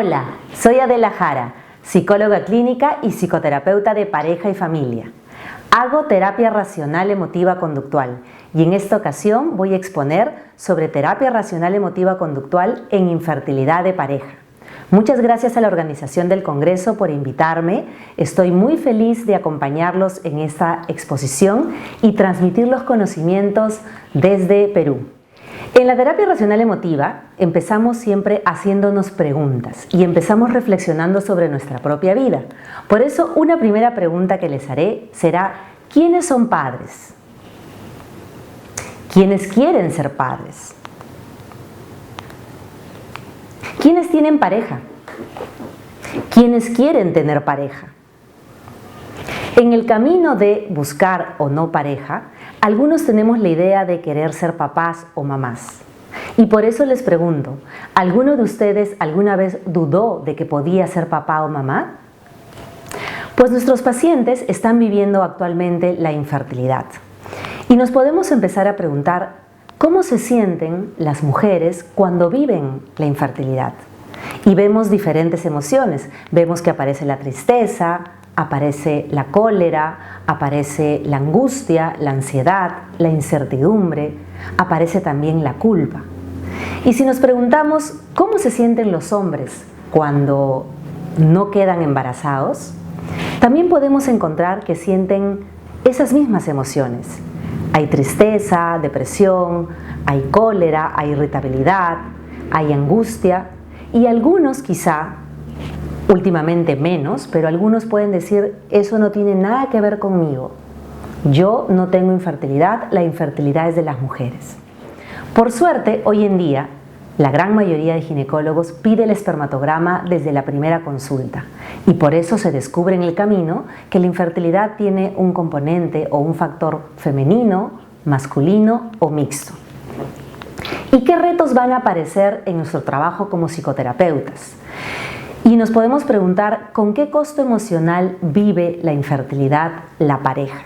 Hola, soy Adela Jara, psicóloga clínica y psicoterapeuta de pareja y familia. Hago terapia racional emotiva conductual y en esta ocasión voy a exponer sobre terapia racional emotiva conductual en infertilidad de pareja. Muchas gracias a la organización del Congreso por invitarme. Estoy muy feliz de acompañarlos en esta exposición y transmitir los conocimientos desde Perú. En la terapia racional emotiva empezamos siempre haciéndonos preguntas y empezamos reflexionando sobre nuestra propia vida. Por eso, una primera pregunta que les haré será: ¿quiénes son padres? ¿Quiénes quieren ser padres? ¿Quiénes tienen pareja? ¿Quiénes quieren tener pareja? En el camino de buscar o no pareja, algunos tenemos la idea de querer ser papás o mamás. Y por eso les pregunto, ¿alguno de ustedes alguna vez dudó de que podía ser papá o mamá? Pues nuestros pacientes están viviendo actualmente la infertilidad. Y nos podemos empezar a preguntar, ¿cómo se sienten las mujeres cuando viven la infertilidad? Y vemos diferentes emociones. Vemos que aparece la tristeza, aparece la cólera, aparece la angustia, la ansiedad, la incertidumbre, aparece también la culpa. Y si nos preguntamos cómo se sienten los hombres cuando no quedan embarazados, también podemos encontrar que sienten esas mismas emociones. Hay tristeza, depresión, hay cólera, hay irritabilidad, hay angustia y algunos quizá, últimamente menos, pero algunos pueden decir, eso no tiene nada que ver conmigo. Yo no tengo infertilidad, la infertilidad es de las mujeres. Por suerte, hoy en día, la gran mayoría de ginecólogos pide el espermatograma desde la primera consulta y por eso se descubre en el camino que la infertilidad tiene un componente o un factor femenino, masculino o mixto. ¿Y qué retos van a aparecer en nuestro trabajo como psicoterapeutas? Y nos podemos preguntar, ¿con qué costo emocional vive la infertilidad la pareja?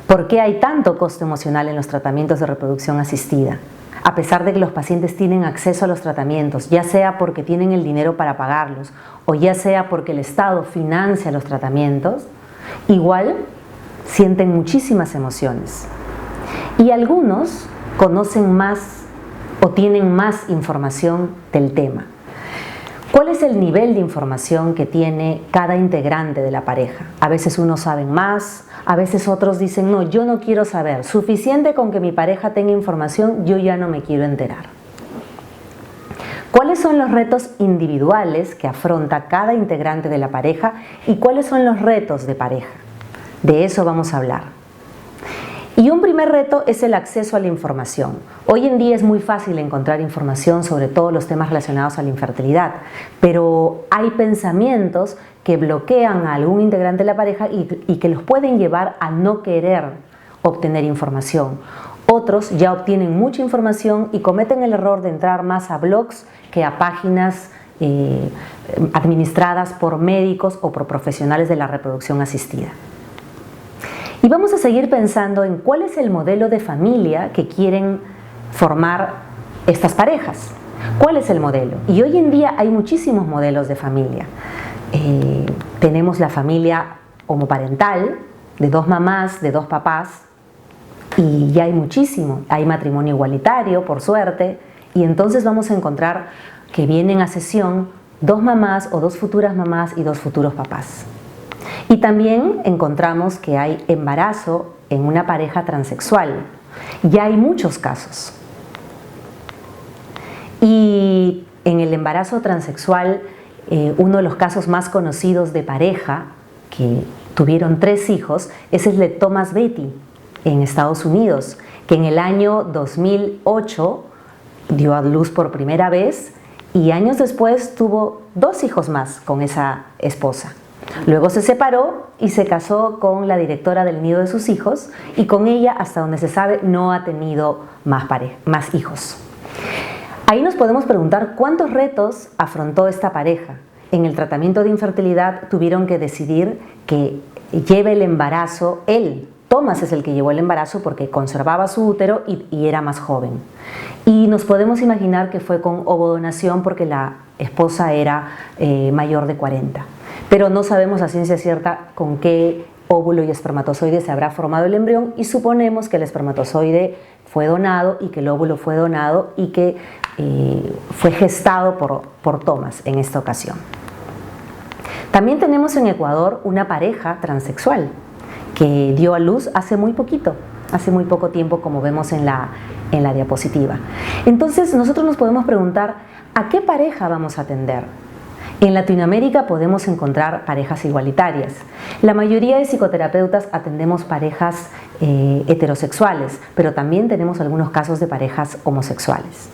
¿Por qué hay tanto costo emocional en los tratamientos de reproducción asistida? A pesar de que los pacientes tienen acceso a los tratamientos, ya sea porque tienen el dinero para pagarlos o ya sea porque el Estado financia los tratamientos, igual sienten muchísimas emociones. Y algunos conocen más o tienen más información del tema. ¿Cuál es el nivel de información que tiene cada integrante de la pareja? A veces unos saben más, a veces otros dicen, no, yo no quiero saber. Suficiente con que mi pareja tenga información, yo ya no me quiero enterar. ¿Cuáles son los retos individuales que afronta cada integrante de la pareja y cuáles son los retos de pareja? De eso vamos a hablar. Y un primer reto es el acceso a la información. Hoy en día es muy fácil encontrar información sobre todos los temas relacionados a la infertilidad, pero hay pensamientos que bloquean a algún integrante de la pareja y que los pueden llevar a no querer obtener información. Otros ya obtienen mucha información y cometen el error de entrar más a blogs que a páginas administradas por médicos o por profesionales de la reproducción asistida. Y vamos a seguir pensando en cuál es el modelo de familia que quieren formar estas parejas. ¿Cuál es el modelo? Y hoy en día hay muchísimos modelos de familia. Tenemos la familia homoparental, de dos mamás, de dos papás, y ya hay muchísimo. Hay matrimonio igualitario, por suerte, y entonces vamos a encontrar que vienen a sesión dos mamás o dos futuras mamás y dos futuros papás. Y también encontramos que hay embarazo en una pareja transexual. Ya hay muchos casos. Y en el embarazo transexual, uno de los casos más conocidos de pareja, que tuvieron 3 hijos, es el de Thomas Beatty en Estados Unidos, que en el año 2008 dio a luz por primera vez y años después tuvo 2 hijos más con esa esposa. Luego se separó y se casó con la directora del nido de sus hijos y con ella, hasta donde se sabe, no ha tenido más hijos. Ahí nos podemos preguntar cuántos retos afrontó esta pareja. En el tratamiento de infertilidad tuvieron que decidir que lleve el embarazo él Thomas es el que llevó el embarazo porque conservaba su útero y era más joven. Y nos podemos imaginar que fue con ovodonación porque la esposa era mayor de 40. Pero no sabemos a ciencia cierta con qué óvulo y espermatozoide se habrá formado el embrión, y suponemos que el espermatozoide fue donado y que el óvulo fue donado y que fue gestado por Thomas en esta ocasión. También tenemos en Ecuador una pareja transexual que dio a luz hace muy poco tiempo, como vemos en la diapositiva. Entonces nosotros nos podemos preguntar, ¿a qué pareja vamos a atender? En Latinoamérica podemos encontrar parejas igualitarias. La mayoría de psicoterapeutas atendemos parejas heterosexuales, pero también tenemos algunos casos de parejas homosexuales.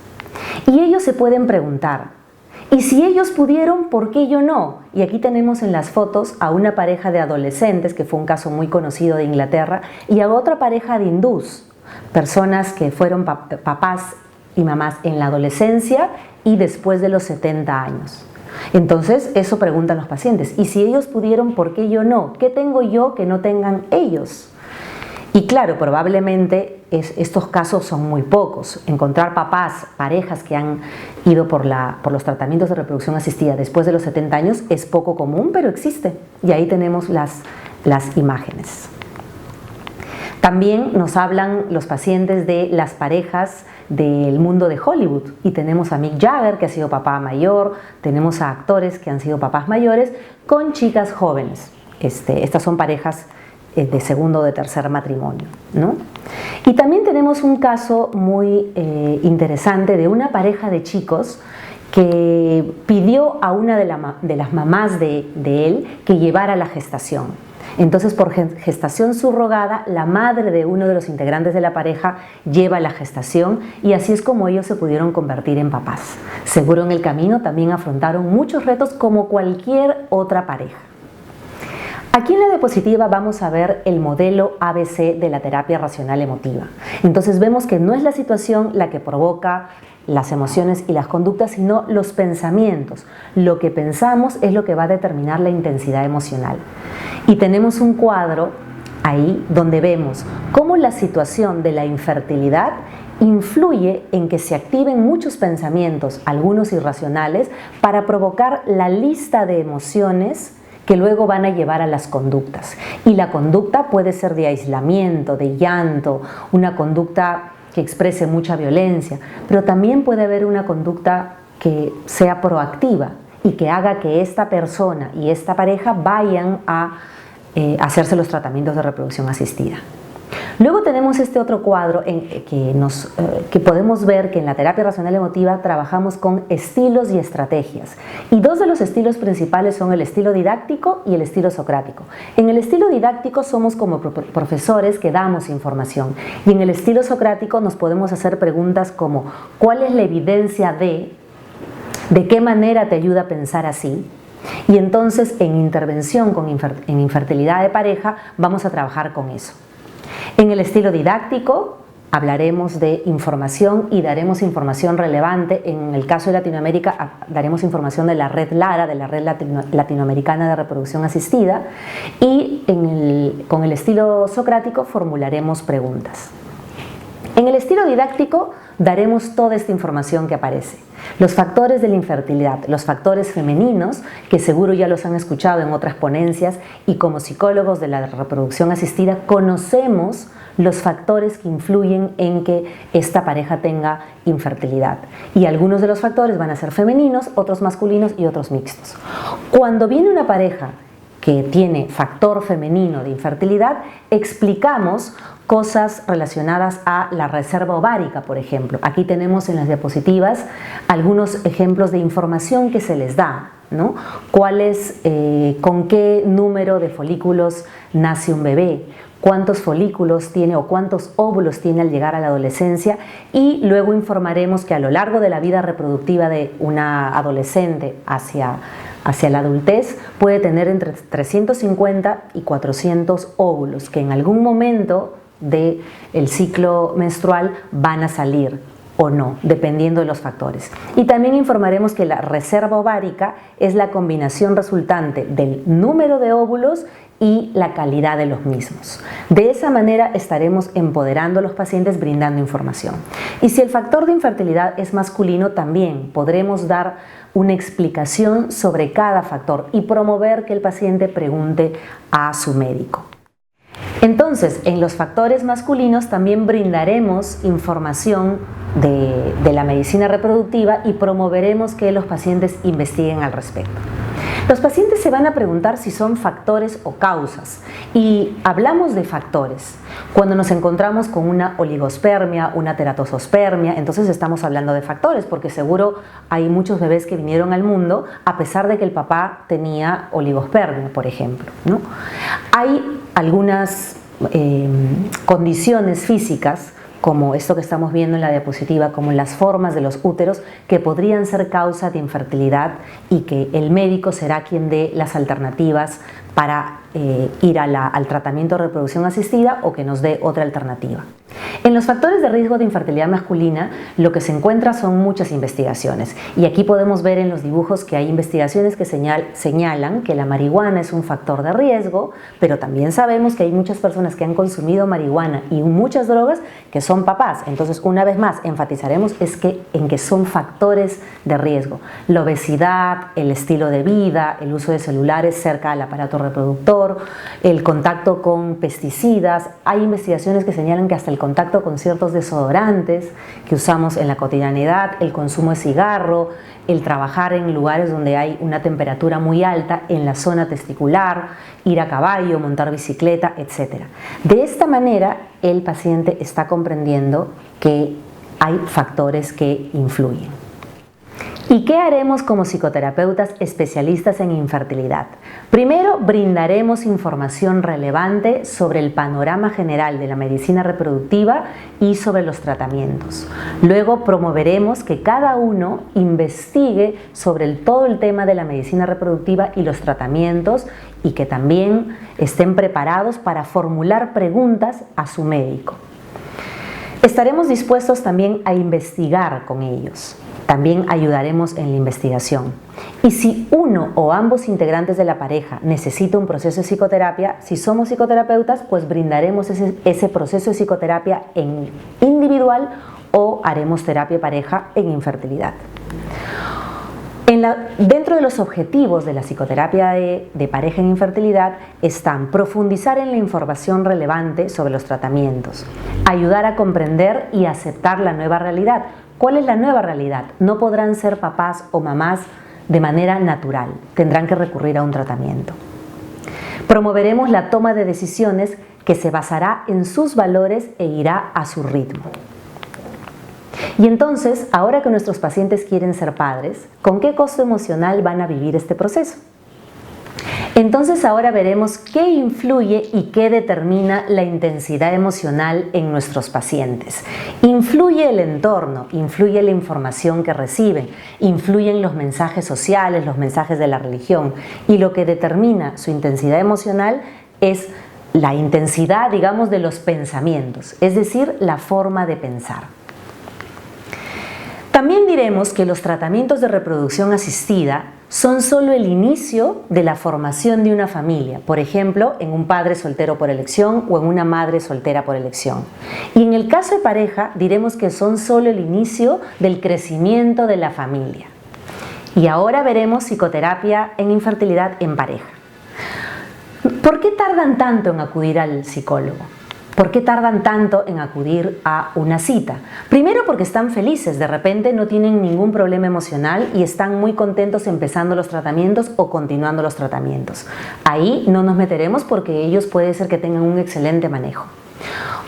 Y ellos se pueden preguntar, ¿y si ellos pudieron, por qué yo no? Y aquí tenemos en las fotos a una pareja de adolescentes, que fue un caso muy conocido de Inglaterra, y a otra pareja de hindús, personas que fueron papás y mamás en la adolescencia y después de los 70 años. Entonces, eso preguntan los pacientes. ¿Y si ellos pudieron, por qué yo no? ¿Qué tengo yo que no tengan ellos? Y claro, probablemente estos casos son muy pocos. Encontrar papás, parejas que han ido por los tratamientos de reproducción asistida después de los 70 años es poco común, pero existe. Y ahí tenemos las imágenes. También nos hablan los pacientes de las parejas del mundo de Hollywood, y tenemos a Mick Jagger, que ha sido papá mayor, tenemos a actores que han sido papás mayores con chicas jóvenes. Estas son parejas de segundo o de tercer matrimonio, ¿no? Y también tenemos un caso muy interesante de una pareja de chicos que pidió a una de las mamás de él que llevara la gestación. Entonces, por gestación subrogada, la madre de uno de los integrantes de la pareja lleva la gestación, y así es como ellos se pudieron convertir en papás. Seguro en el camino también afrontaron muchos retos como cualquier otra pareja. Aquí en la diapositiva vamos a ver el modelo ABC de la terapia racional emotiva. Entonces vemos que no es la situación la que provoca las emociones y las conductas, sino los pensamientos. Lo que pensamos es lo que va a determinar la intensidad emocional. Y tenemos un cuadro ahí donde vemos cómo la situación de la infertilidad influye en que se activen muchos pensamientos, algunos irracionales, para provocar la lista de emociones que luego van a llevar a las conductas. Y la conducta puede ser de aislamiento, de llanto, una conducta que exprese mucha violencia, pero también puede haber una conducta que sea proactiva y que haga que esta persona y esta pareja vayan a hacerse los tratamientos de reproducción asistida. Luego tenemos este otro cuadro que podemos ver que en la terapia racional emotiva trabajamos con estilos y estrategias. Y dos de los estilos principales son el estilo didáctico y el estilo socrático. En el estilo didáctico somos como profesores que damos información. Y en el estilo socrático nos podemos hacer preguntas como ¿cuál es la evidencia de qué manera te ayuda a pensar así? Y entonces en intervención en infertilidad de pareja vamos a trabajar con eso. En el estilo didáctico hablaremos de información y daremos información relevante. En el caso de Latinoamérica daremos información de la red LARA, de la Red Latinoamericana de Reproducción Asistida, y con el estilo socrático formularemos preguntas. En el estilo didáctico daremos toda esta información que aparece. Los factores de la infertilidad, los factores femeninos, que seguro ya los han escuchado en otras ponencias, y como psicólogos de la reproducción asistida conocemos los factores que influyen en que esta pareja tenga infertilidad. Y algunos de los factores van a ser femeninos, otros masculinos y otros mixtos. Cuando viene una pareja que tiene factor femenino de infertilidad, explicamos cosas relacionadas a la reserva ovárica, por ejemplo. Aquí tenemos en las diapositivas algunos ejemplos de información que se les da, ¿no? Con qué número de folículos nace un bebé, cuántos folículos tiene o cuántos óvulos tiene al llegar a la adolescencia, y luego informaremos que a lo largo de la vida reproductiva de una adolescente hacia la adultez puede tener entre 350 y 400 óvulos que en algún momento del ciclo menstrual van a salir o no, dependiendo de los factores. Y también informaremos que la reserva ovárica es la combinación resultante del número de óvulos y la calidad de los mismos. De esa manera estaremos empoderando a los pacientes brindando información. Y si el factor de infertilidad es masculino, también podremos dar una explicación sobre cada factor y promover que el paciente pregunte a su médico. Entonces, en los factores masculinos también brindaremos información de la medicina reproductiva y promoveremos que los pacientes investiguen al respecto. Los pacientes se van a preguntar si son factores o causas y hablamos de factores. Cuando nos encontramos con una oligospermia, una teratosospermia, entonces estamos hablando de factores porque seguro hay muchos bebés que vinieron al mundo a pesar de que el papá tenía oligospermia, por ejemplo, ¿no? Hay algunas condiciones físicas como esto que estamos viendo en la diapositiva, como las formas de los úteros que podrían ser causa de infertilidad y que el médico será quien dé las alternativas para ir al tratamiento de reproducción asistida o que nos dé otra alternativa. En los factores de riesgo de infertilidad masculina lo que se encuentra son muchas investigaciones y aquí podemos ver en los dibujos que hay investigaciones que señalan que la marihuana es un factor de riesgo, pero también sabemos que hay muchas personas que han consumido marihuana y muchas drogas que son papás. Entonces, una vez más, enfatizaremos en que son factores de riesgo. La obesidad, el estilo de vida, el uso de celulares cerca del aparato reproductor, el contacto con pesticidas. Hay investigaciones que señalan que hasta el contacto con ciertos desodorantes que usamos en la cotidianidad, el consumo de cigarro, el trabajar en lugares donde hay una temperatura muy alta en la zona testicular, ir a caballo, montar bicicleta, etc. De esta manera, el paciente está comprendiendo que hay factores que influyen. ¿Y qué haremos como psicoterapeutas especialistas en infertilidad? Primero, brindaremos información relevante sobre el panorama general de la medicina reproductiva y sobre los tratamientos. Luego, promoveremos que cada uno investigue sobre todo el tema de la medicina reproductiva y los tratamientos y que también estén preparados para formular preguntas a su médico. Estaremos dispuestos también a investigar con ellos. También ayudaremos en la investigación. Y si uno o ambos integrantes de la pareja necesita un proceso de psicoterapia, si somos psicoterapeutas, pues brindaremos ese proceso de psicoterapia en individual o haremos terapia pareja en infertilidad. Dentro de los objetivos de la psicoterapia de pareja en infertilidad están profundizar en la información relevante sobre los tratamientos, ayudar a comprender y aceptar la nueva realidad. ¿Cuál es la nueva realidad? No podrán ser papás o mamás de manera natural, tendrán que recurrir a un tratamiento. Promoveremos la toma de decisiones que se basará en sus valores e irá a su ritmo. Y entonces, ahora que nuestros pacientes quieren ser padres, ¿con qué costo emocional van a vivir este proceso? Entonces ahora veremos qué influye y qué determina la intensidad emocional en nuestros pacientes. Influye el entorno, influye la información que reciben, influyen los mensajes sociales, los mensajes de la religión y lo que determina su intensidad emocional es la intensidad, digamos, de los pensamientos, es decir, la forma de pensar. También diremos que los tratamientos de reproducción asistida son solo el inicio de la formación de una familia, por ejemplo, en un padre soltero por elección o en una madre soltera por elección. Y en el caso de pareja, diremos que son solo el inicio del crecimiento de la familia. Y ahora veremos psicoterapia en infertilidad en pareja. ¿Por qué tardan tanto en acudir al psicólogo? ¿Por qué tardan tanto en acudir a una cita? Primero porque están felices, de repente no tienen ningún problema emocional y están muy contentos empezando los tratamientos o continuando los tratamientos. Ahí no nos meteremos porque ellos puede ser que tengan un excelente manejo.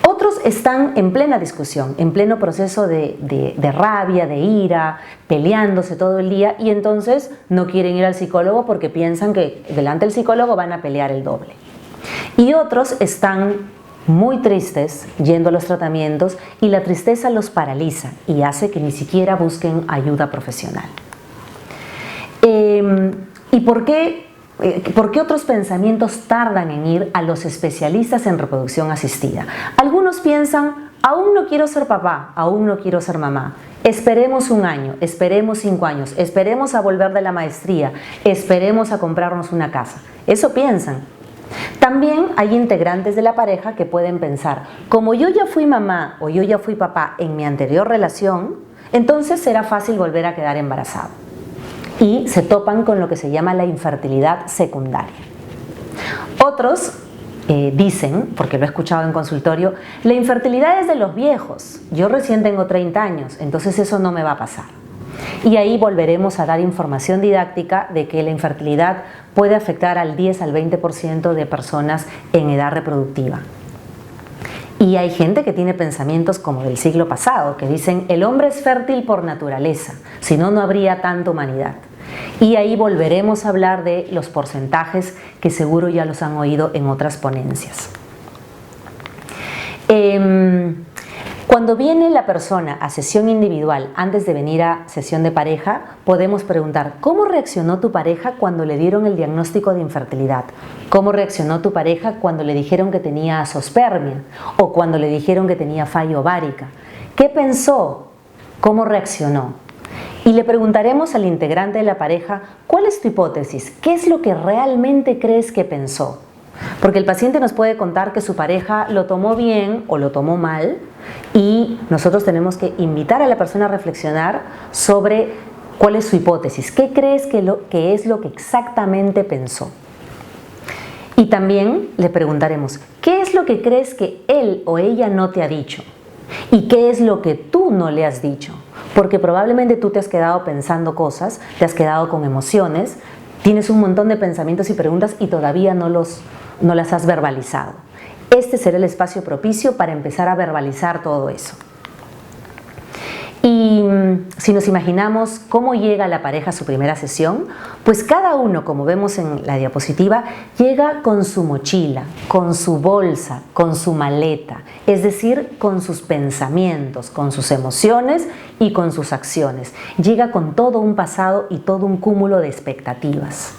Otros están en plena discusión, en pleno proceso de rabia, de ira, peleándose todo el día y entonces no quieren ir al psicólogo porque piensan que delante del psicólogo van a pelear el doble. Y otros están muy tristes yendo a los tratamientos y la tristeza los paraliza y hace que ni siquiera busquen ayuda profesional. ¿Y por qué otros pensamientos tardan en ir a los especialistas en reproducción asistida? Algunos piensan, aún no quiero ser papá, aún no quiero ser mamá. Esperemos un año, esperemos 5 años, esperemos a volver de la maestría, esperemos a comprarnos una casa. Eso piensan. También hay integrantes de la pareja que pueden pensar, como yo ya fui mamá o yo ya fui papá en mi anterior relación, entonces será fácil volver a quedar embarazado. Y se topan con lo que se llama la infertilidad secundaria. Otros dicen, porque lo he escuchado en consultorio, la infertilidad es de los viejos, yo recién tengo 30 años, entonces eso no me va a pasar. Y ahí volveremos a dar información didáctica de que la infertilidad puede afectar al 10 al 20% de personas en edad reproductiva. Y hay gente que tiene pensamientos como del siglo pasado, que dicen el hombre es fértil por naturaleza, si no, no habría tanta humanidad. Y ahí volveremos a hablar de los porcentajes que seguro ya los han oído en otras ponencias. Cuando viene la persona a sesión individual antes de venir a sesión de pareja, podemos preguntar ¿cómo reaccionó tu pareja cuando le dieron el diagnóstico de infertilidad? ¿Cómo reaccionó tu pareja cuando le dijeron que tenía azoospermia o cuando le dijeron que tenía falla ovárica? ¿Qué pensó? ¿Cómo reaccionó? Y le preguntaremos al integrante de la pareja ¿cuál es tu hipótesis? ¿Qué es lo que realmente crees que pensó? Porque el paciente nos puede contar que su pareja lo tomó bien o lo tomó mal y nosotros tenemos que invitar a la persona a reflexionar sobre cuál es su hipótesis, qué crees que es lo que exactamente pensó. Y también le preguntaremos, ¿qué es lo que crees que él o ella no te ha dicho? ¿Y qué es lo que tú no le has dicho? Porque probablemente tú te has quedado pensando cosas, te has quedado con emociones, tienes un montón de pensamientos y preguntas y todavía no las has verbalizado. Este será el espacio propicio para empezar a verbalizar todo eso. Y si nos imaginamos cómo llega la pareja a su primera sesión, pues cada uno, como vemos en la diapositiva, llega con su mochila, con su bolsa, con su maleta, es decir, con sus pensamientos, con sus emociones y con sus acciones. Llega con todo un pasado y todo un cúmulo de expectativas.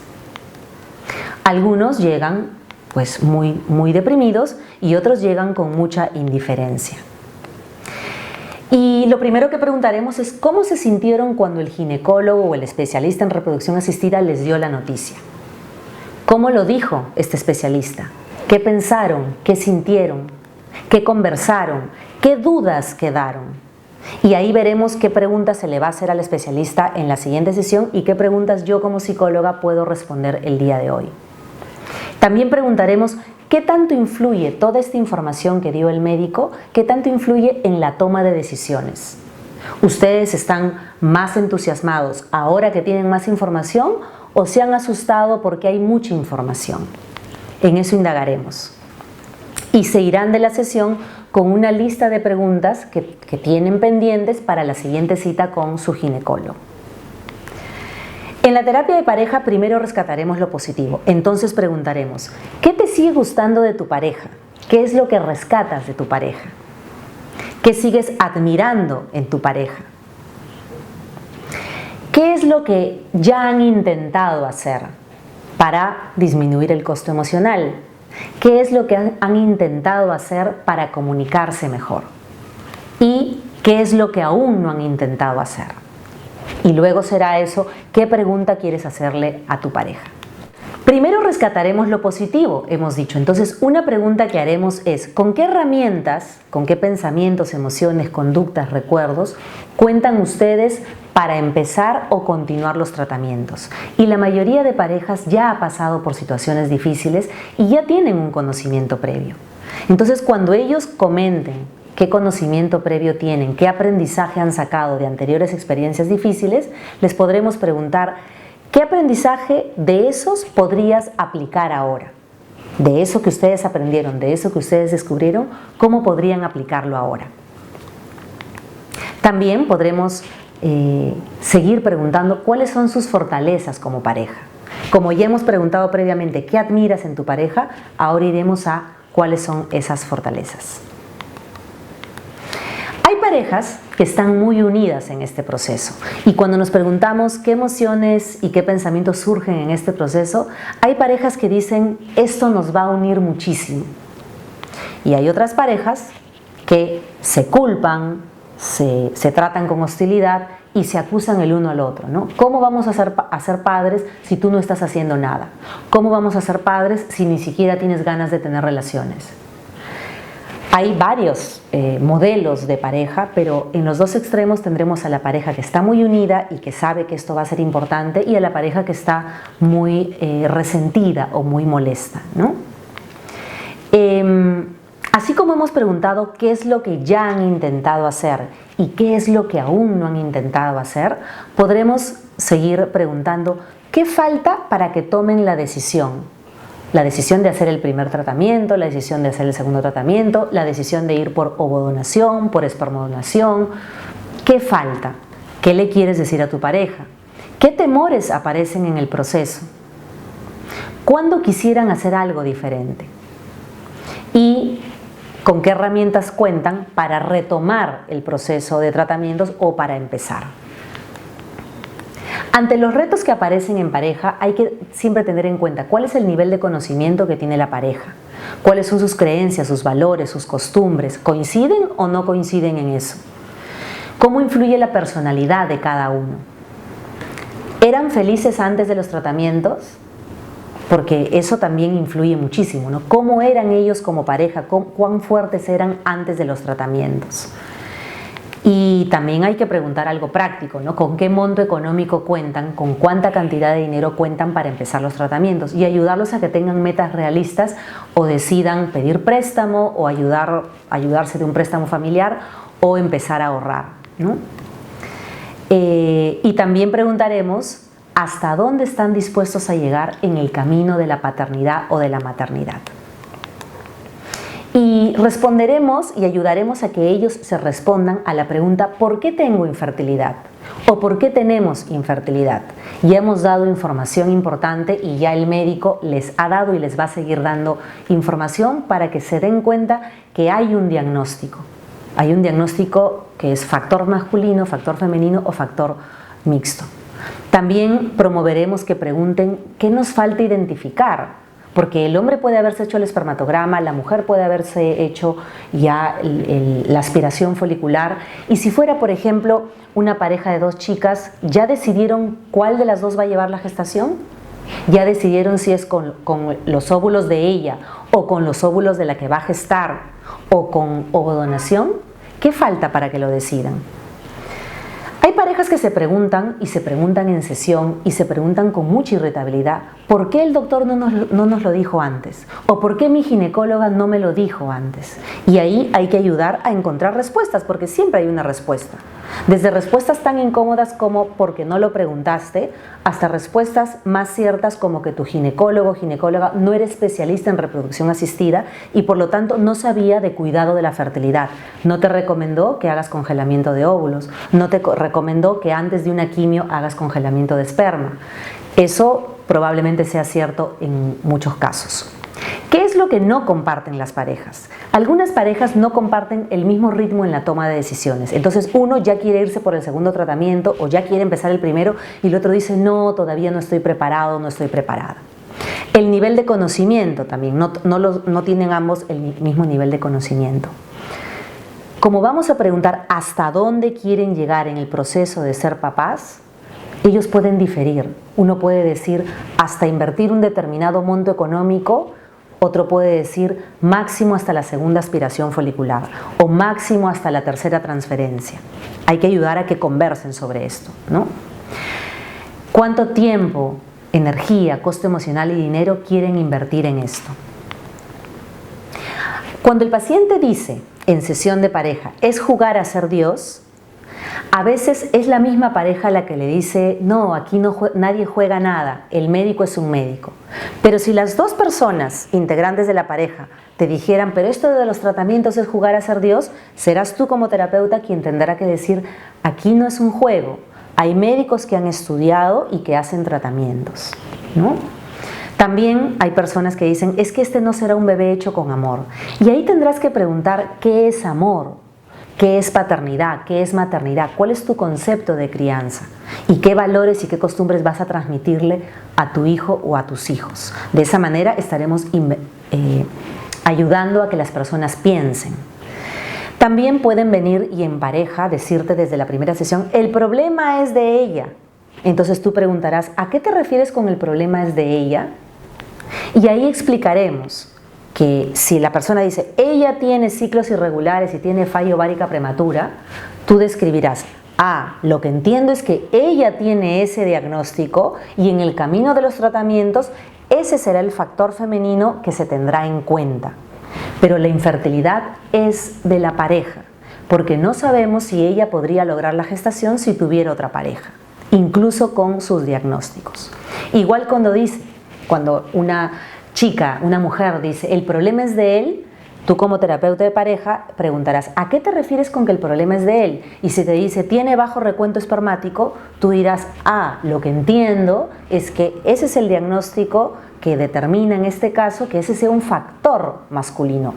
Algunos llegan pues muy deprimidos y otros llegan con mucha indiferencia. Y lo primero que preguntaremos es cómo se sintieron cuando el ginecólogo o el especialista en reproducción asistida les dio la noticia. ¿Cómo lo dijo este especialista? ¿Qué pensaron? ¿Qué sintieron? ¿Qué conversaron? ¿Qué dudas quedaron? Y ahí veremos qué preguntas se le va a hacer al especialista en la siguiente sesión y qué preguntas yo como psicóloga puedo responder el día de hoy. También preguntaremos ¿qué tanto influye toda esta información que dio el médico? ¿Qué tanto influye en la toma de decisiones? ¿Ustedes están más entusiasmados ahora que tienen más información o se han asustado porque hay mucha información? En eso indagaremos. Y se irán de la sesión con una lista de preguntas que tienen pendientes para la siguiente cita con su ginecólogo. En la terapia de pareja primero rescataremos lo positivo, entonces preguntaremos, ¿qué te sigue gustando de tu pareja? ¿Qué es lo que rescatas de tu pareja? ¿Qué sigues admirando en tu pareja? ¿Qué es lo que ya han intentado hacer para disminuir el costo emocional? ¿Qué es lo que han intentado hacer para comunicarse mejor? ¿Y qué es lo que aún no han intentado hacer? Y luego será eso, ¿qué pregunta quieres hacerle a tu pareja? Primero rescataremos lo positivo, hemos dicho. Entonces, una pregunta que haremos es, ¿con qué herramientas, con qué pensamientos, emociones, conductas, recuerdos cuentan ustedes para empezar o continuar los tratamientos? Y la mayoría de parejas ya ha pasado por situaciones difíciles y ya tienen un conocimiento previo. Entonces, cuando ellos comenten qué conocimiento previo tienen, qué aprendizaje han sacado de anteriores experiencias difíciles, les podremos preguntar ¿qué aprendizaje de esos podrías aplicar ahora? De eso que ustedes aprendieron, de eso que ustedes descubrieron, ¿cómo podrían aplicarlo ahora? También podremos seguir preguntando cuáles son sus fortalezas como pareja. Como ya hemos preguntado previamente qué admiras en tu pareja, ahora iremos a cuáles son esas fortalezas. Hay parejas que están muy unidas en este proceso y cuando nos preguntamos qué emociones y qué pensamientos surgen en este proceso, hay parejas que dicen esto nos va a unir muchísimo y hay otras parejas que se culpan, se tratan con hostilidad y se acusan el uno al otro, ¿no? ¿Cómo vamos a ser padres si tú no estás haciendo nada? ¿Cómo vamos a ser padres si ni siquiera tienes ganas de tener relaciones? Hay varios modelos de pareja, pero en los dos extremos tendremos a la pareja que está muy unida y que sabe que esto va a ser importante, y a la pareja que está muy resentida o muy molesta, ¿no? Así como hemos preguntado qué es lo que ya han intentado hacer y qué es lo que aún no han intentado hacer, podremos seguir preguntando qué falta para que tomen la decisión. La decisión de hacer el primer tratamiento, la decisión de hacer el segundo tratamiento, la decisión de ir por ovodonación, por espermodonación. ¿Qué falta? ¿Qué le quieres decir a tu pareja? ¿Qué temores aparecen en el proceso? ¿Cuándo quisieran hacer algo diferente? Y con qué herramientas cuentan para retomar el proceso de tratamientos o para empezar. Ante los retos que aparecen en pareja, hay que siempre tener en cuenta cuál es el nivel de conocimiento que tiene la pareja, cuáles son sus creencias, sus valores, sus costumbres, ¿coinciden o no coinciden en eso? ¿Cómo influye la personalidad de cada uno? ¿Eran felices antes de los tratamientos? Porque eso también influye muchísimo, ¿no? ¿Cómo eran ellos como pareja? ¿Cuán fuertes eran antes de los tratamientos? Y también hay que preguntar algo práctico, ¿no? ¿Con qué monto económico cuentan? ¿Con cuánta cantidad de dinero cuentan para empezar los tratamientos? Y ayudarlos a que tengan metas realistas o decidan pedir préstamo o ayudarse de un préstamo familiar o empezar a ahorrar, ¿no? Y también preguntaremos hasta dónde están dispuestos a llegar en el camino de la paternidad o de la maternidad. Y responderemos y ayudaremos a que ellos se respondan a la pregunta ¿por qué tengo infertilidad? ¿O por qué tenemos infertilidad? Ya hemos dado información importante y ya el médico les ha dado y les va a seguir dando información para que se den cuenta que hay un diagnóstico. Hay un diagnóstico que es factor masculino, factor femenino o factor mixto. También promoveremos que pregunten qué nos falta identificar. Porque el hombre puede haberse hecho el espermatograma, la mujer puede haberse hecho ya la aspiración folicular. Y si fuera, por ejemplo, una pareja de dos chicas, ¿ya decidieron cuál de las dos va a llevar la gestación? ¿Ya decidieron si es con los óvulos de ella o con los óvulos de la que va a gestar o con ovodonación? ¿Qué falta para que lo decidan? Hay parejas que se preguntan y se preguntan en sesión y se preguntan con mucha irritabilidad ¿por qué el doctor no nos lo dijo antes? ¿O por qué mi ginecóloga no me lo dijo antes? Y ahí hay que ayudar a encontrar respuestas porque siempre hay una respuesta. Desde respuestas tan incómodas como porque no lo preguntaste hasta respuestas más ciertas como que tu ginecólogo o ginecóloga no era especialista en reproducción asistida y por lo tanto no sabía de cuidado de la fertilidad. No te recomendó que hagas congelamiento de óvulos, no te recomendó que antes de una quimio hagas congelamiento de esperma. Eso probablemente sea cierto en muchos casos. ¿Qué es lo que no comparten las parejas? Algunas parejas no comparten el mismo ritmo en la toma de decisiones. Entonces uno ya quiere irse por el segundo tratamiento o ya quiere empezar el primero y el otro dice no, todavía no estoy preparado, no estoy preparada. El nivel de conocimiento también, no tienen ambos el mismo nivel de conocimiento. Como vamos a preguntar hasta dónde quieren llegar en el proceso de ser papás, ellos pueden diferir. Uno puede decir hasta invertir un determinado monto económico, otro puede decir máximo hasta la segunda aspiración folicular o máximo hasta la tercera transferencia. Hay que ayudar a que conversen sobre esto, ¿no? ¿Cuánto tiempo, energía, costo emocional y dinero quieren invertir en esto? Cuando el paciente dice en sesión de pareja, es jugar a ser Dios, a veces es la misma pareja la que le dice, no, aquí nadie juega nada, el médico es un médico. Pero si las dos personas integrantes de la pareja te dijeran, pero esto de los tratamientos es jugar a ser Dios, serás tú como terapeuta quien tendrá que decir, aquí no es un juego, hay médicos que han estudiado y que hacen tratamientos, ¿no? También hay personas que dicen, es que este no será un bebé hecho con amor. Y ahí tendrás que preguntar, ¿qué es amor? ¿Qué es paternidad? ¿Qué es maternidad? ¿Cuál es tu concepto de crianza? ¿Y qué valores y qué costumbres vas a transmitirle a tu hijo o a tus hijos? De esa manera estaremos ayudando a que las personas piensen. También pueden venir y en pareja decirte desde la primera sesión, el problema es de ella. Entonces tú preguntarás, ¿a qué te refieres con el problema es de ella? Y ahí explicaremos que si la persona dice, ella tiene ciclos irregulares y tiene falla ovárica prematura, tú describirás, lo que entiendo es que ella tiene ese diagnóstico y en el camino de los tratamientos, ese será el factor femenino que se tendrá en cuenta. Pero la infertilidad es de la pareja, porque no sabemos si ella podría lograr la gestación si tuviera otra pareja, incluso con sus diagnósticos. Igual cuando una chica, una mujer dice, el problema es de él, tú como terapeuta de pareja preguntarás, ¿a qué te refieres con que el problema es de él? Y si te dice, tiene bajo recuento espermático, tú dirás, lo que entiendo es que ese es el diagnóstico que determina en este caso que ese sea un factor masculino.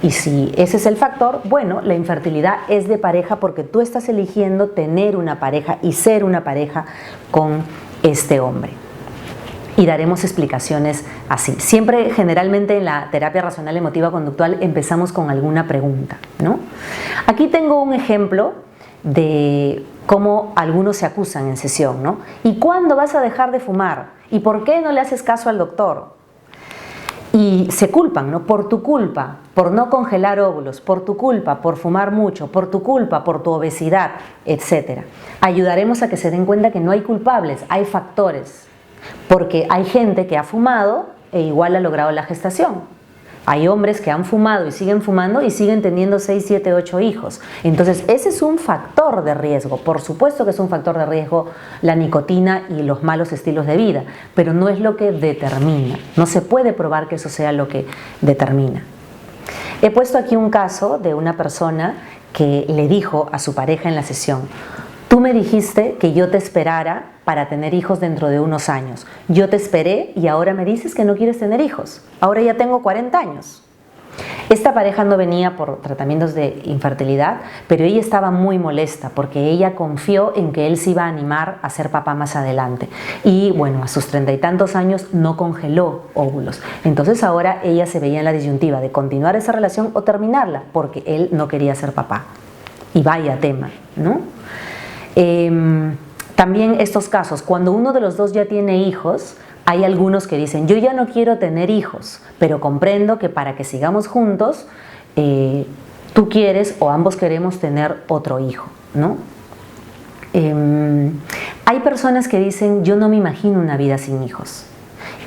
Y si ese es el factor, bueno, la infertilidad es de pareja porque tú estás eligiendo tener una pareja y ser una pareja con este hombre. Y daremos explicaciones así. Siempre, generalmente en la terapia racional emotiva conductual empezamos con alguna pregunta, ¿no? Aquí tengo un ejemplo de cómo algunos se acusan en sesión, ¿no? ¿Y cuándo vas a dejar de fumar? ¿Y por qué no le haces caso al doctor? Y se culpan, ¿no? Por tu culpa, por no congelar óvulos, por tu culpa, por fumar mucho, por tu culpa, por tu obesidad, etc. Ayudaremos a que se den cuenta que no hay culpables, hay factores. Porque hay gente que ha fumado e igual ha logrado la gestación. Hay hombres que han fumado y siguen teniendo 6, 7, 8 hijos. Entonces ese es un factor de riesgo. Por supuesto que es un factor de riesgo la nicotina y los malos estilos de vida, pero no es lo que determina. No se puede probar que eso sea lo que determina. He puesto aquí un caso de una persona que le dijo a su pareja en la sesión, tú me dijiste que yo te esperara para tener hijos dentro de unos años. Yo te esperé y ahora me dices que no quieres tener hijos. Ahora ya tengo 40 años. Esta pareja no venía por tratamientos de infertilidad, pero ella estaba muy molesta porque ella confió en que él se iba a animar a ser papá más adelante. Y bueno, a sus 30 y tantos años no congeló óvulos. Entonces ahora ella se veía en la disyuntiva de continuar esa relación o terminarla porque él no quería ser papá. Y vaya tema, ¿no? También estos casos, cuando uno de los dos ya tiene hijos, hay algunos que dicen, yo ya no quiero tener hijos, pero comprendo que para que sigamos juntos, tú quieres o ambos queremos tener otro hijo, ¿no? Hay personas que dicen, yo no me imagino una vida sin hijos.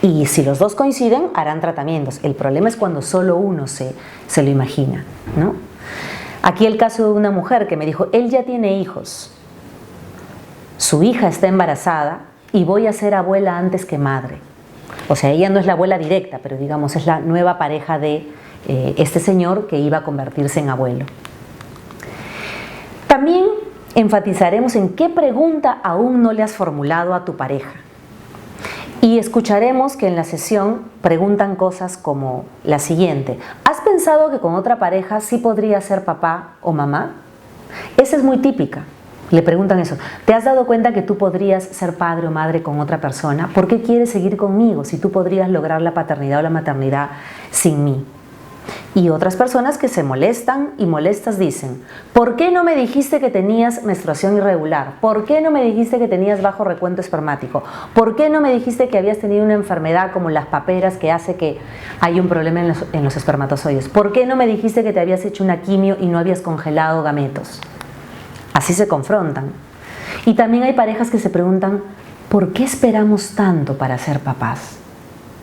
Y si los dos coinciden, harán tratamientos. El problema es cuando solo uno se lo imagina, ¿no? Aquí el caso de una mujer que me dijo, él ya tiene hijos. Su hija está embarazada y voy a ser abuela antes que madre. O sea, ella no es la abuela directa, pero digamos es la nueva pareja de este señor que iba a convertirse en abuelo. También enfatizaremos en qué pregunta aún no le has formulado a tu pareja. Y escucharemos que en la sesión preguntan cosas como la siguiente. ¿Has pensado que con otra pareja sí podría ser papá o mamá? Esa es muy típica. Le preguntan eso, ¿te has dado cuenta que tú podrías ser padre o madre con otra persona? ¿Por qué quieres seguir conmigo si tú podrías lograr la paternidad o la maternidad sin mí? Y otras personas que se molestan y molestas dicen, ¿por qué no me dijiste que tenías menstruación irregular? ¿Por qué no me dijiste que tenías bajo recuento espermático? ¿Por qué no me dijiste que habías tenido una enfermedad como las paperas que hace que hay un problema en los espermatozoides? ¿Por qué no me dijiste que te habías hecho una quimio y no habías congelado gametos? Así se confrontan. Y también hay parejas que se preguntan, ¿por qué esperamos tanto para ser papás?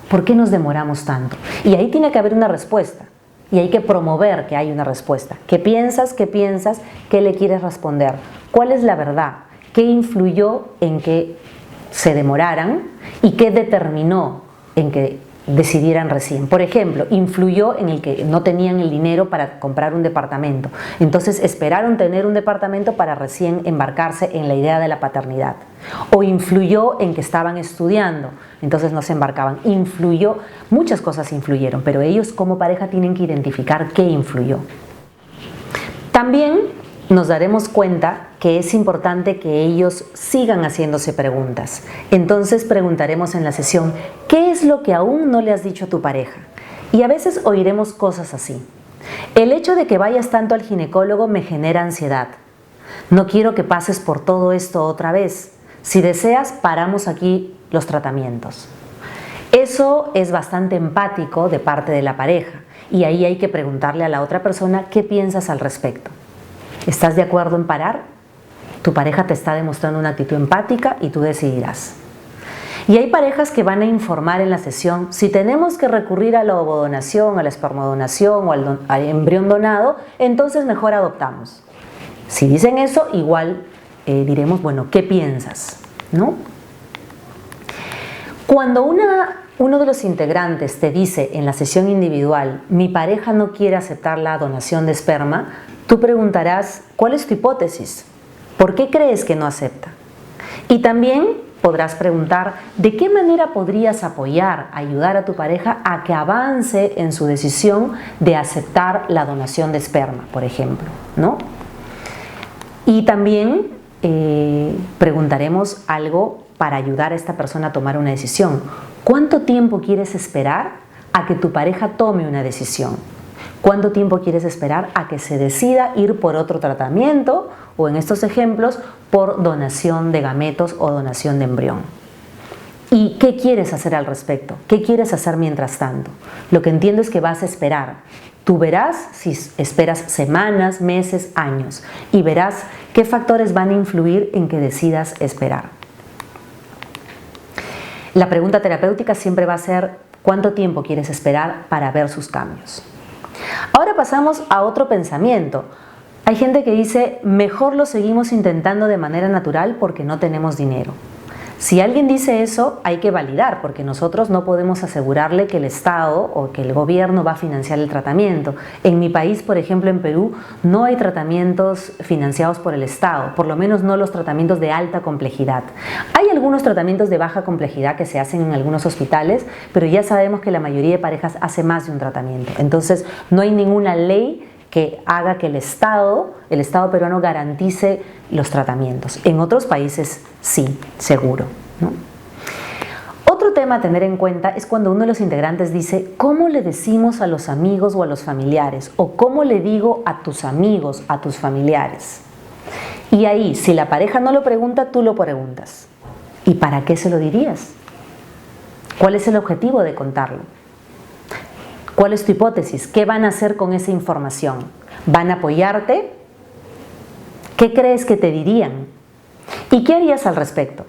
¿Por qué nos demoramos tanto? Y ahí tiene que haber una respuesta. Y hay que promover que hay una respuesta. ¿Qué piensas? ¿Qué piensas? ¿Qué le quieres responder? ¿Cuál es la verdad? ¿Qué influyó en que se demoraran? ¿Y qué determinó en que decidieran recién? Por ejemplo, influyó en el que no tenían el dinero para comprar un departamento. Entonces esperaron tener un departamento para recién embarcarse en la idea de la paternidad. O influyó en que estaban estudiando, entonces no se embarcaban. Influyó, muchas cosas influyeron, pero ellos como pareja tienen que identificar qué influyó. También nos daremos cuenta que es importante que ellos sigan haciéndose preguntas. Entonces preguntaremos en la sesión, ¿qué es lo que aún no le has dicho a tu pareja? Y a veces oiremos cosas así. El hecho de que vayas tanto al ginecólogo me genera ansiedad. No quiero que pases por todo esto otra vez. Si deseas, paramos aquí los tratamientos. Eso es bastante empático de parte de la pareja y ahí hay que preguntarle a la otra persona qué piensas al respecto. ¿Estás de acuerdo en parar? Tu pareja te está demostrando una actitud empática y tú decidirás. Y hay parejas que van a informar en la sesión si tenemos que recurrir a la ovodonación, a la espermodonación o al embrión donado, entonces mejor adoptamos. Si dicen eso, igual diremos, bueno, ¿qué piensas? ¿No? Cuando uno de los integrantes te dice en la sesión individual, mi pareja no quiere aceptar la donación de esperma, tú preguntarás, ¿cuál es tu hipótesis? ¿Por qué crees que no acepta? Y también podrás preguntar, ¿de qué manera podrías apoyar, ayudar a tu pareja a que avance en su decisión de aceptar la donación de esperma, por ejemplo, ¿no? Y también preguntaremos algo para ayudar a esta persona a tomar una decisión. ¿Cuánto tiempo quieres esperar a que tu pareja tome una decisión? ¿Cuánto tiempo quieres esperar a que se decida ir por otro tratamiento o, en estos ejemplos, por donación de gametos o donación de embrión? ¿Y qué quieres hacer al respecto? ¿Qué quieres hacer mientras tanto? Lo que entiendo es que vas a esperar. Tú verás si esperas semanas, meses, años y verás qué factores van a influir en que decidas esperar. La pregunta terapéutica siempre va a ser ¿cuánto tiempo quieres esperar para ver sus cambios? Ahora pasamos a otro pensamiento. Hay gente que dice, mejor lo seguimos intentando de manera natural porque no tenemos dinero. Si alguien dice eso, hay que validar, porque nosotros no podemos asegurarle que el Estado o que el gobierno va a financiar el tratamiento. En mi país, por ejemplo, en Perú, no hay tratamientos financiados por el Estado, por lo menos no los tratamientos de alta complejidad. Hay algunos tratamientos de baja complejidad que se hacen en algunos hospitales, pero ya sabemos que la mayoría de parejas hace más de un tratamiento. Entonces, no hay ninguna ley que haga que el Estado peruano garantice los tratamientos. En otros países sí, seguro, ¿no? Otro tema a tener en cuenta es cuando uno de los integrantes dice, ¿cómo le decimos a los amigos o a los familiares? O ¿cómo le digo a tus amigos, a tus familiares? Y ahí, si la pareja no lo pregunta, tú lo preguntas. ¿Y para qué se lo dirías? ¿Cuál es el objetivo de contarlo? ¿Cuál es tu hipótesis? ¿Qué van a hacer con esa información? ¿Van a apoyarte? ¿Qué crees que te dirían? ¿Y qué harías al respecto?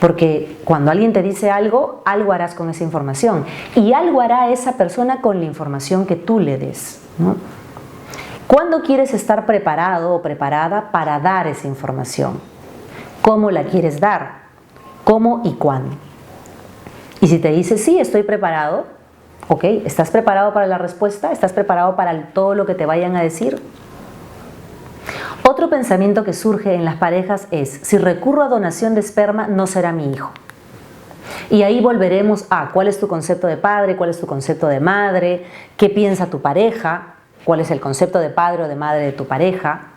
Porque cuando alguien te dice algo, algo harás con esa información. Y algo hará esa persona con la información que tú le des, ¿no? ¿Cuándo quieres estar preparado o preparada para dar esa información? ¿Cómo la quieres dar? ¿Cómo y cuándo? Y si te dice, sí, estoy preparado, ¿ok? ¿Estás preparado para la respuesta? ¿Estás preparado para todo lo que te vayan a decir? Otro pensamiento que surge en las parejas es, si recurro a donación de esperma, no será mi hijo. Y ahí volveremos a cuál es tu concepto de padre, cuál es tu concepto de madre, qué piensa tu pareja, cuál es el concepto de padre o de madre de tu pareja,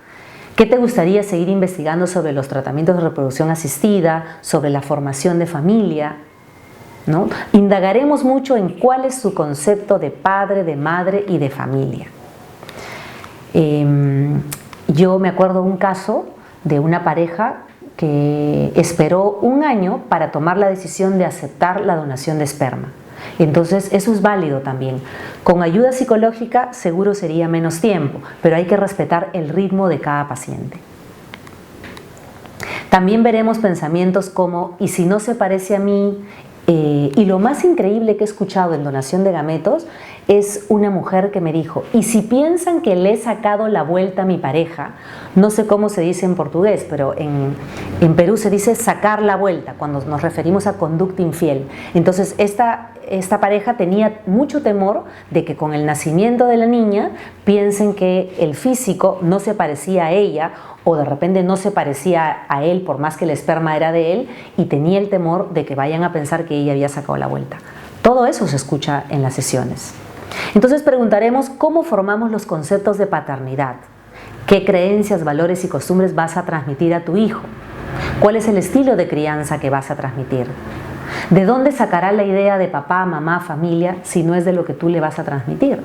qué te gustaría seguir investigando sobre los tratamientos de reproducción asistida, sobre la formación de familia, ¿no? Indagaremos mucho en cuál es su concepto de padre, de madre y de familia. Yo me acuerdo de un caso de una pareja que esperó un año para tomar la decisión de aceptar la donación de esperma. Entonces eso es válido también. Con ayuda psicológica seguro sería menos tiempo, pero hay que respetar el ritmo de cada paciente. También veremos pensamientos como, ¿y si no se parece a mí? Y lo más increíble que he escuchado en donación de gametos es una mujer que me dijo, y si piensan que le he sacado la vuelta a mi pareja, no sé cómo se dice en portugués, pero en Perú se dice sacar la vuelta cuando nos referimos a conducta infiel. Entonces esta pareja tenía mucho temor de que con el nacimiento de la niña piensen que el físico no se parecía a ella o de repente no se parecía a él por más que el esperma era de él, y tenía el temor de que vayan a pensar que ella había sacado la vuelta. Todo eso se escucha en las sesiones. Entonces preguntaremos cómo formamos los conceptos de paternidad, qué creencias, valores y costumbres vas a transmitir a tu hijo, cuál es el estilo de crianza que vas a transmitir, de dónde sacará la idea de papá, mamá, familia si no es de lo que tú le vas a transmitir.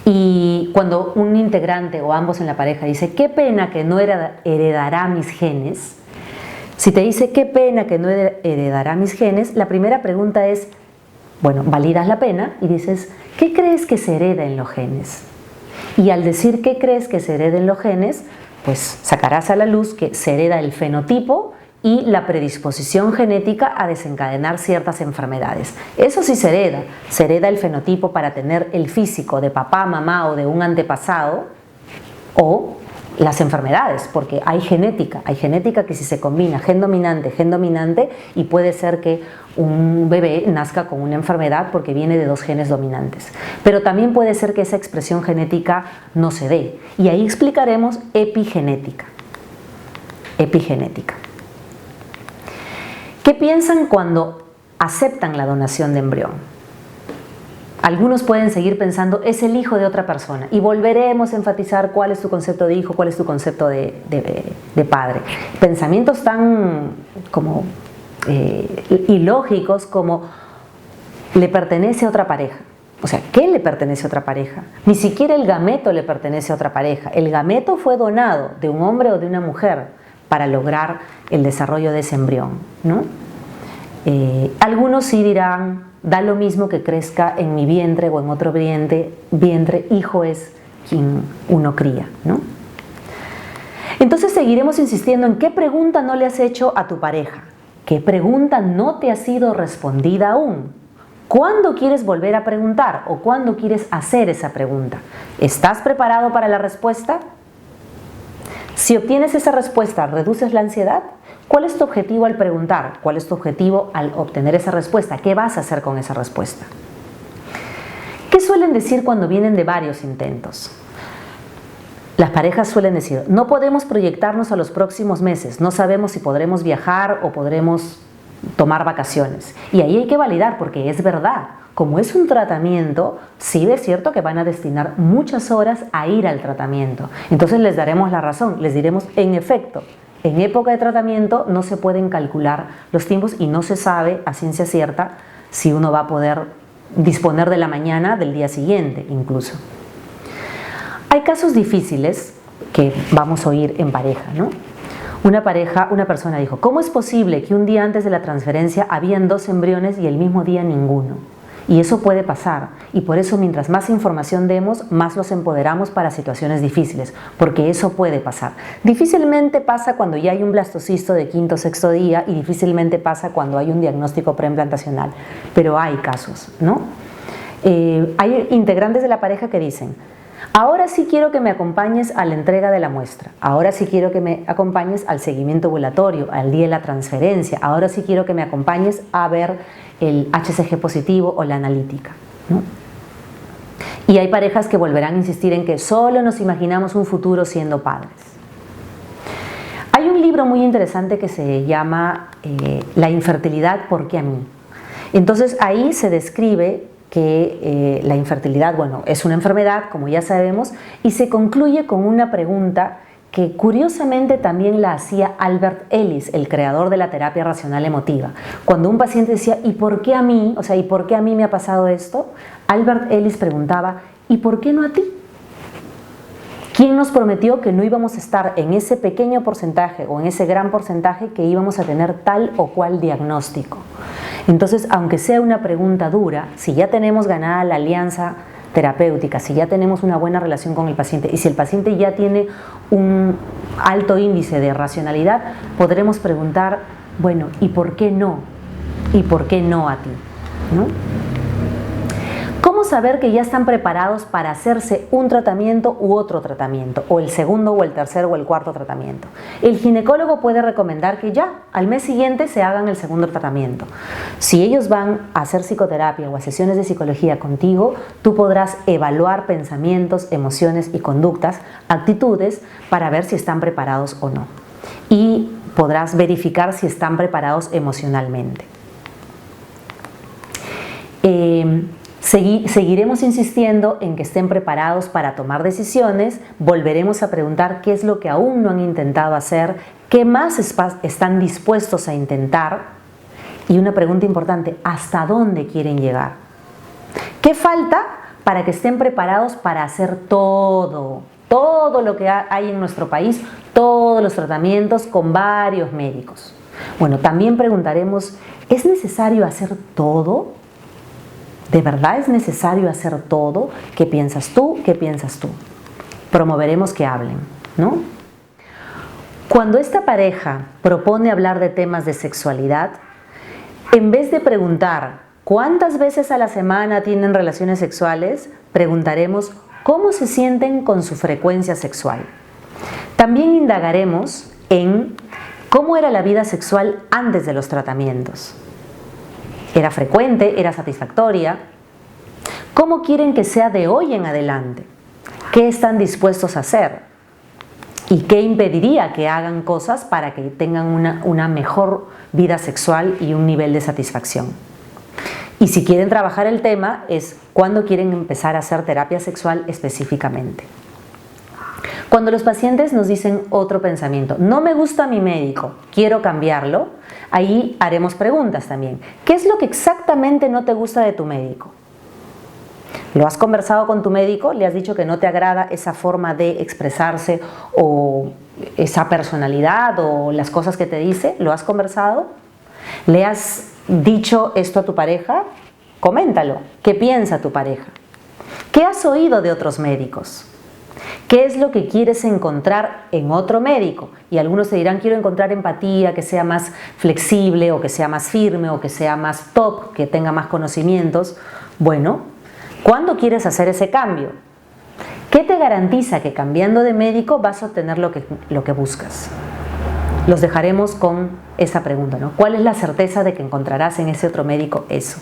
Y cuando un integrante o ambos en la pareja dice, qué pena que no heredará mis genes, si te dice, qué pena que no heredará mis genes, la primera pregunta es, bueno, validas la pena y dices, ¿qué crees que se hereda en los genes? Y al decir qué crees que se hereda en los genes, pues sacarás a la luz que se hereda el fenotipo y la predisposición genética a desencadenar ciertas enfermedades. Eso sí se hereda el fenotipo para tener el físico de papá, mamá o de un antepasado, o las enfermedades, porque hay genética que si se combina gen dominante, y puede ser que un bebé nazca con una enfermedad porque viene de dos genes dominantes. Pero también puede ser que esa expresión genética no se dé, y ahí explicaremos epigenética. Epigenética. ¿Qué piensan cuando aceptan la donación de embrión? Algunos pueden seguir pensando, es el hijo de otra persona, y volveremos a enfatizar cuál es tu concepto de hijo, cuál es tu concepto de padre. Pensamientos tan como ilógicos como le pertenece a otra pareja. O sea, ¿qué le pertenece a otra pareja? Ni siquiera el gameto le pertenece a otra pareja. El gameto fue donado de un hombre o de una mujer para lograr el desarrollo de ese embrión, ¿no? Algunos sí dirán, da lo mismo que crezca en mi vientre o en otro vientre, hijo es quien uno cría, ¿no? Entonces seguiremos insistiendo en qué pregunta no le has hecho a tu pareja, qué pregunta no te ha sido respondida aún, cuándo quieres volver a preguntar o cuándo quieres hacer esa pregunta. ¿Estás preparado para la respuesta? Si obtienes esa respuesta, ¿reduces la ansiedad? ¿Cuál es tu objetivo al preguntar? ¿Cuál es tu objetivo al obtener esa respuesta? ¿Qué vas a hacer con esa respuesta? ¿Qué suelen decir cuando vienen de varios intentos? Las parejas suelen decir, no podemos proyectarnos a los próximos meses, no sabemos si podremos viajar o podremos tomar vacaciones. Y ahí hay que validar, porque es verdad. Como es un tratamiento, sí es cierto que van a destinar muchas horas a ir al tratamiento. Entonces les daremos la razón, les diremos, en efecto, en época de tratamiento no se pueden calcular los tiempos y no se sabe a ciencia cierta si uno va a poder disponer de la mañana del día siguiente incluso. Hay casos difíciles que vamos a oír en pareja, ¿no? Una persona dijo, ¿cómo es posible que un día antes de la transferencia habían 2 embriones y el mismo día ninguno? Y eso puede pasar, y por eso mientras más información demos, más los empoderamos para situaciones difíciles, porque eso puede pasar. Difícilmente pasa cuando ya hay un blastocisto de 5º o 6º día, y difícilmente pasa cuando hay un diagnóstico preimplantacional, pero hay casos, ¿no? Hay integrantes de la pareja que dicen, ahora sí quiero que me acompañes a la entrega de la muestra, ahora sí quiero que me acompañes al seguimiento ovulatorio, al día de la transferencia, ahora sí quiero que me acompañes a ver el HCG positivo o la analítica, ¿no? Y hay parejas que volverán a insistir en que solo nos imaginamos un futuro siendo padres. Hay un libro muy interesante que se llama La infertilidad, ¿por qué a mí? Entonces ahí se describe que la infertilidad, bueno, es una enfermedad, como ya sabemos, y se concluye con una pregunta que curiosamente también la hacía Albert Ellis, el creador de la terapia racional emotiva. Cuando un paciente decía, ¿y por qué a mí? O sea, ¿y por qué a mí me ha pasado esto? Albert Ellis preguntaba, ¿y por qué no a ti? ¿Quién nos prometió que no íbamos a estar en ese pequeño porcentaje o en ese gran porcentaje que íbamos a tener tal o cual diagnóstico? Entonces, aunque sea una pregunta dura, si ya tenemos ganada la alianza terapéutica, si ya tenemos una buena relación con el paciente y si el paciente ya tiene un alto índice de racionalidad, podremos preguntar, bueno, ¿y por qué no? ¿Y por qué no a ti? ¿No? ¿Cómo saber que ya están preparados para hacerse un tratamiento u otro tratamiento, o el segundo o el tercero o el cuarto tratamiento? El ginecólogo puede recomendar que ya al mes siguiente se hagan el segundo tratamiento. Si ellos van a hacer psicoterapia o a sesiones de psicología contigo, tú podrás evaluar pensamientos, emociones y conductas, actitudes, para ver si están preparados o no. Y podrás verificar si están preparados emocionalmente. Seguiremos insistiendo en que estén preparados para tomar decisiones, volveremos a preguntar qué es lo que aún no han intentado hacer, qué más están dispuestos a intentar, y una pregunta importante, ¿hasta dónde quieren llegar? ¿Qué falta para que estén preparados para hacer todo lo que hay en nuestro país, todos los tratamientos con varios médicos. Bueno, también preguntaremos, ¿es necesario hacer todo? ¿De verdad es necesario hacer todo? ¿Qué piensas tú? ¿Qué piensas tú? Promoveremos que hablen, ¿no? Cuando esta pareja propone hablar de temas de sexualidad, en vez de preguntar ¿cuántas veces a la semana tienen relaciones sexuales?, preguntaremos ¿cómo se sienten con su frecuencia sexual? También indagaremos en cómo era la vida sexual antes de los tratamientos. ¿Era frecuente? ¿Era satisfactoria? ¿Cómo quieren que sea de hoy en adelante? ¿Qué están dispuestos a hacer? ¿Y qué impediría que hagan cosas para que tengan una mejor vida sexual y un nivel de satisfacción? Y si quieren trabajar el tema, es cuándo quieren empezar a hacer terapia sexual específicamente. Cuando los pacientes nos dicen otro pensamiento, no me gusta mi médico, quiero cambiarlo, ahí haremos preguntas también. ¿Qué es lo que exactamente no te gusta de tu médico? ¿Lo has conversado con tu médico? ¿Le has dicho que no te agrada esa forma de expresarse o esa personalidad o las cosas que te dice? ¿Lo has conversado? ¿Le has dicho esto a tu pareja? Coméntalo. ¿Qué piensa tu pareja? ¿Qué has oído de otros médicos? ¿Qué es lo que quieres encontrar en otro médico? Y algunos te dirán, quiero encontrar empatía, que sea más flexible o que sea más firme o que sea más top, que tenga más conocimientos. Bueno, ¿cuándo quieres hacer ese cambio? ¿Qué te garantiza que cambiando de médico vas a obtener lo que buscas? Los dejaremos con esa pregunta, ¿no? ¿Cuál es la certeza de que encontrarás en ese otro médico eso?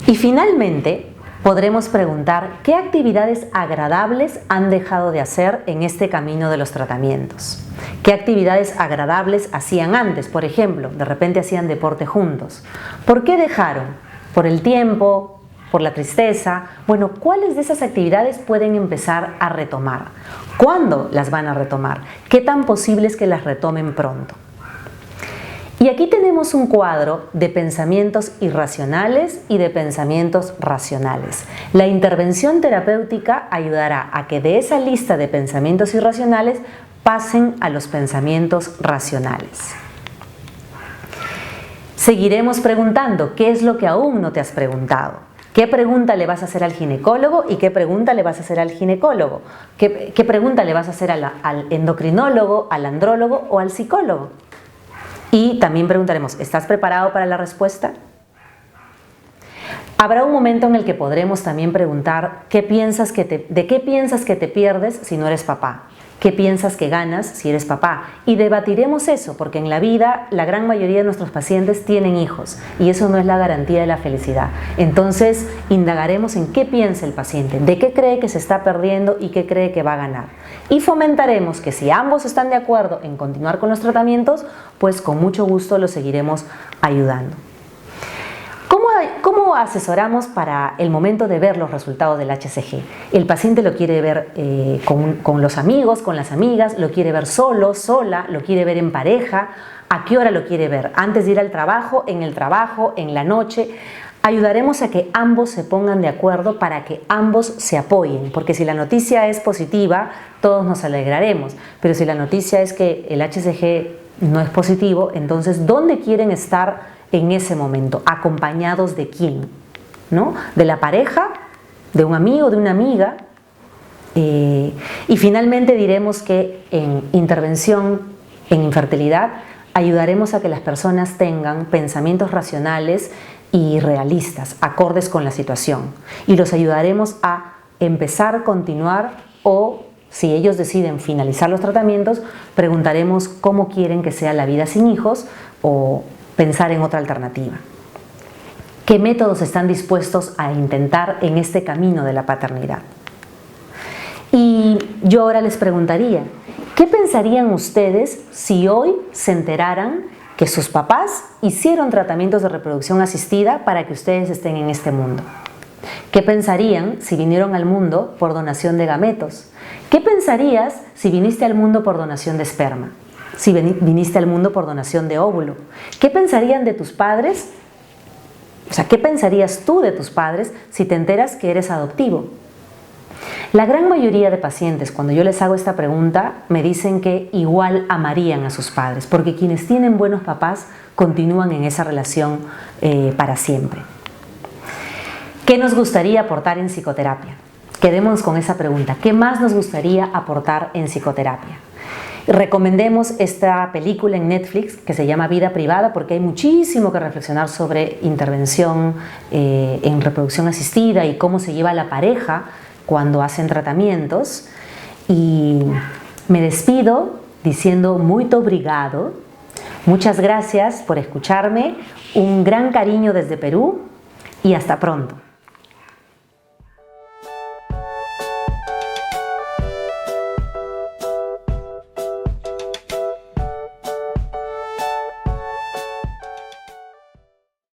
Y finalmente, podremos preguntar qué actividades agradables han dejado de hacer en este camino de los tratamientos. ¿Qué actividades agradables hacían antes? Por ejemplo, de repente hacían deporte juntos. ¿Por qué dejaron? ¿Por el tiempo? ¿Por la tristeza? Bueno, ¿cuáles de esas actividades pueden empezar a retomar? ¿Cuándo las van a retomar? ¿Qué tan posible es que las retomen pronto? Y aquí tenemos un cuadro de pensamientos irracionales y de pensamientos racionales. La intervención terapéutica ayudará a que de esa lista de pensamientos irracionales pasen a los pensamientos racionales. Seguiremos preguntando qué es lo que aún no te has preguntado. ¿Qué pregunta le vas a hacer al ginecólogo y qué pregunta le vas a hacer al ginecólogo? ¿Qué pregunta le vas a hacer al endocrinólogo, al andrólogo o al psicólogo? Y también preguntaremos, ¿estás preparado para la respuesta? Habrá un momento en el que podremos también preguntar ¿de qué piensas que te pierdes si no eres papá? ¿Qué piensas que ganas si eres papá? Y debatiremos eso, porque en la vida la gran mayoría de nuestros pacientes tienen hijos y eso no es la garantía de la felicidad. Entonces indagaremos en qué piensa el paciente, de qué cree que se está perdiendo y qué cree que va a ganar. Y fomentaremos que si ambos están de acuerdo en continuar con los tratamientos, pues con mucho gusto los seguiremos ayudando. ¿Cómo asesoramos para el momento de ver los resultados del HCG? El paciente lo quiere ver con los amigos, con las amigas, lo quiere ver solo, sola, lo quiere ver en pareja. ¿A qué hora lo quiere ver? ¿Antes de ir al trabajo, en la noche? Ayudaremos a que ambos se pongan de acuerdo para que ambos se apoyen, porque si la noticia es positiva, todos nos alegraremos, pero si la noticia es que el HCG no es positivo, entonces ¿dónde quieren estar en ese momento? ¿Acompañados de quién? ¿No? ¿De la pareja? ¿De un amigo? ¿De una amiga? Y finalmente diremos que en intervención en infertilidad ayudaremos a que las personas tengan pensamientos racionales y realistas, acordes con la situación. Y los ayudaremos a empezar, continuar o, si ellos deciden finalizar los tratamientos, preguntaremos cómo quieren que sea la vida sin hijos o pensar en otra alternativa. ¿Qué métodos están dispuestos a intentar en este camino de la paternidad? Y yo ahora les preguntaría, ¿qué pensarían ustedes si hoy se enteraran que sus papás hicieron tratamientos de reproducción asistida para que ustedes estén en este mundo? ¿Qué pensarían si vinieron al mundo por donación de gametos? ¿Qué pensarías si viniste al mundo por donación de esperma? Si viniste al mundo por donación de óvulo. ¿Qué pensarían de tus padres O sea, ¿qué pensarías tú de tus padres si te enteras que eres adoptivo? La gran mayoría de pacientes, cuando yo les hago esta pregunta, me dicen que igual amarían a sus padres, porque quienes tienen buenos papás continúan en esa relación para siempre. ¿Qué nos gustaría aportar en psicoterapia? Quedémonos con esa pregunta. ¿Qué más nos gustaría aportar en psicoterapia? Recomendemos esta película en Netflix que se llama Vida Privada, porque hay muchísimo que reflexionar sobre intervención en reproducción asistida y cómo se lleva la pareja cuando hacen tratamientos. Y me despido diciendo muito obrigado. Muchas gracias por escucharme. Un gran cariño desde Perú y hasta pronto.